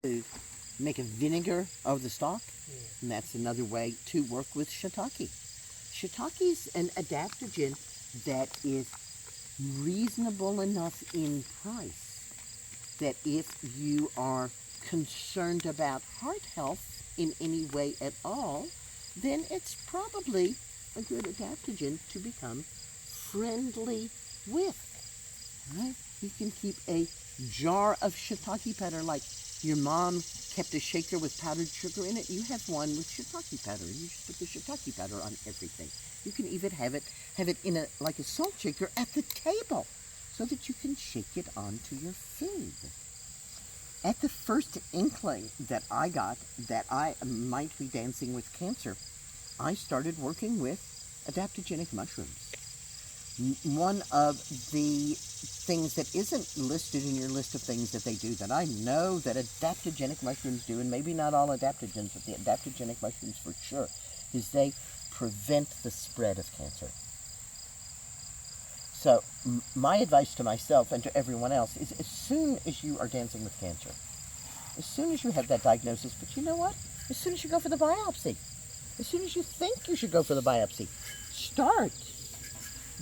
to make a vinegar of the stalk, and that's another way to work with shiitake. Shiitake is an adaptogen that is reasonable enough in price that if you are concerned about heart health in any way at all, then it's probably a good adaptogen to become friendly with. Right? You can keep a jar of shiitake powder like your mom kept a shaker with powdered sugar in it. You have one with shiitake powder, and you just put the shiitake powder on everything. You can even have it in a like a salt shaker at the table, so that you can shake it onto your food. At the first inkling that I got that I might be dancing with cancer, I started working with adaptogenic mushrooms. One of the things that isn't listed in your list of things that they do that I know that adaptogenic mushrooms do, and maybe not all adaptogens, but the adaptogenic mushrooms for sure, is they prevent the spread of cancer. So my advice to myself and to everyone else is, as soon as you are dancing with cancer, as soon as you have that diagnosis, but you know what? As soon as you go for the biopsy, as soon as you think you should go for the biopsy, start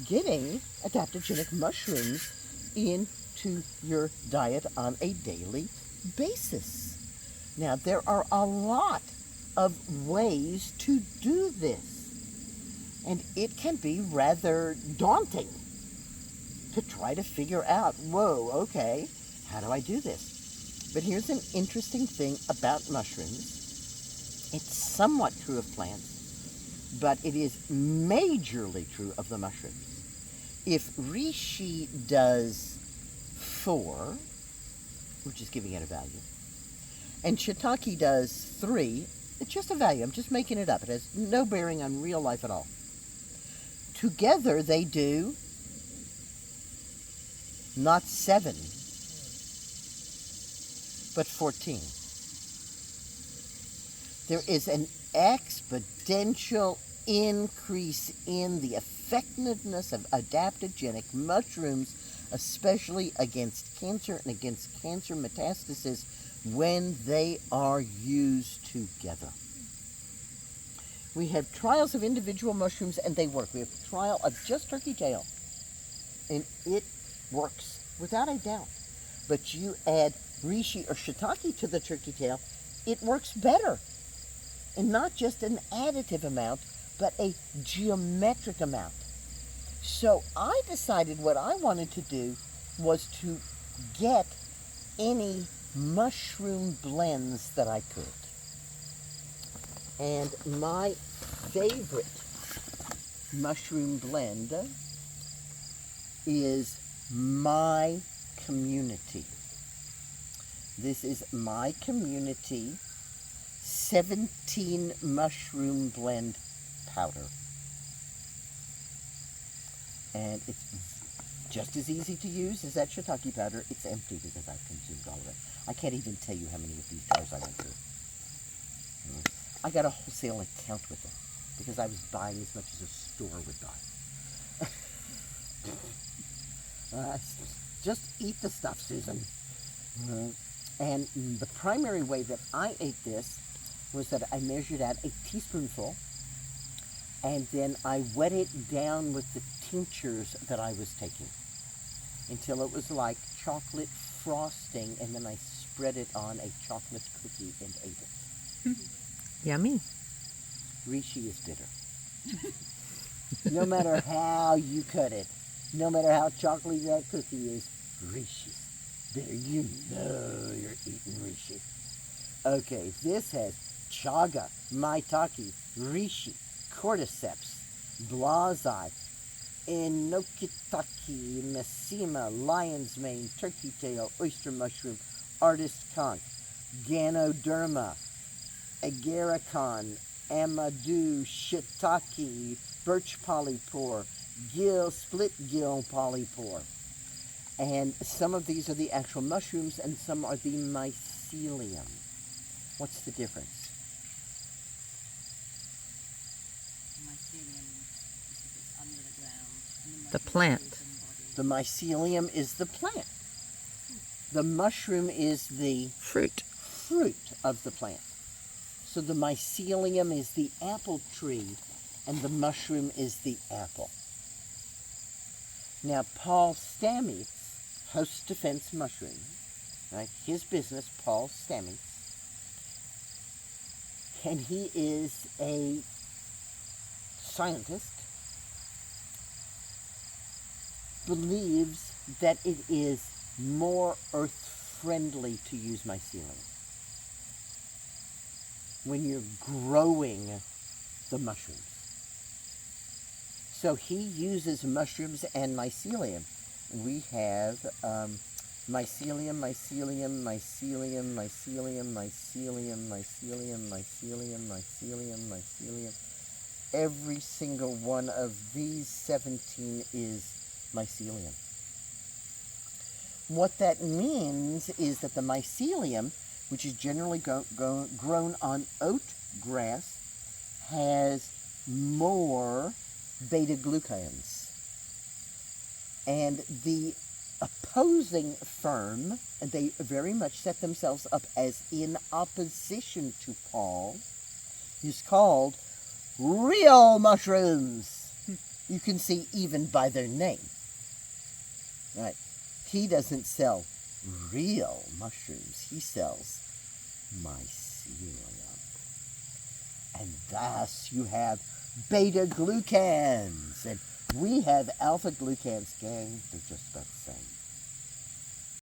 getting adaptogenic mushrooms into your diet on a daily basis. Now, there are a lot of ways to do this, and it can be rather daunting to try to figure out, whoa, okay, how do I do this? But here's an interesting thing about mushrooms. It's somewhat true of plants, but it is majorly true of the mushrooms. If reishi does 4, which is giving it a value, and shiitake does 3, it's just a value. I'm just making it up. It has no bearing on real life at all. Together they do not 7, but 14. There is an exponential increase in the effectiveness of adaptogenic mushrooms, especially against cancer and against cancer metastasis, when they are used together. We have trials of individual mushrooms, and they work. We have a trial of just turkey tail, and it works without a doubt. But you add reishi or shiitake to the turkey tail, it works better. And not just an additive amount, but a geometric amount. So I decided what I wanted to do was to get any mushroom blends that I could. And my favorite mushroom blend is My Community. This is My Community 17 mushroom blend powder. And it's just as easy to use as that shiitake powder. It's empty because I've consumed all of it. I can't even tell you how many of these jars I went through. I got a wholesale account with them because I was buying as much as a store would buy. Just eat the stuff, Susan. And the primary way that I ate this was that I measured out a teaspoonful, and then I wet it down with the tinctures that I was taking until it was like chocolate frosting, and then I spread it on a chocolate cookie and ate it. Yummy. Reishi is bitter. No matter how you cut it, no matter how chocolatey that cookie is, Reishi's bitter. You know you're eating reishi. Okay, this has chaga, maitake, reishi, cordyceps, blazai, enokitake, messima, lion's mane, turkey tail, oyster mushroom, artist conch, ganoderma, agarikon, amadou, shiitake, birch polypore, split gill polypore. And some of these are the actual mushrooms, and some are the mycelium. What's the difference? Mycelium is under the ground. And The plant. is in the body. The mycelium is the plant. The mushroom is the Fruit. fruit of the plant. So the mycelium is the apple tree, and the mushroom is the apple. Now, Paul Stamets, Host Defense Mushroom, right? His business, Paul Stamets, and he is a scientist, believes that it is more earth-friendly to use mycelium when you're growing the mushrooms. So he uses mushrooms and mycelium. We have mycelium, mycelium, mycelium, mycelium, mycelium, mycelium, mycelium, mycelium, mycelium. Every single one of these 17 is mycelium. What that means is that the mycelium, which is generally grown on oat grass, has more beta-glucans. And the opposing firm, and they very much set themselves up as in opposition to Paul, is called real mushrooms. You can see even by their name. Right? He doesn't sell real mushrooms. He sells mycelium. And thus you have beta-glucans. And we have alpha-glucans, gang. They're just about the same.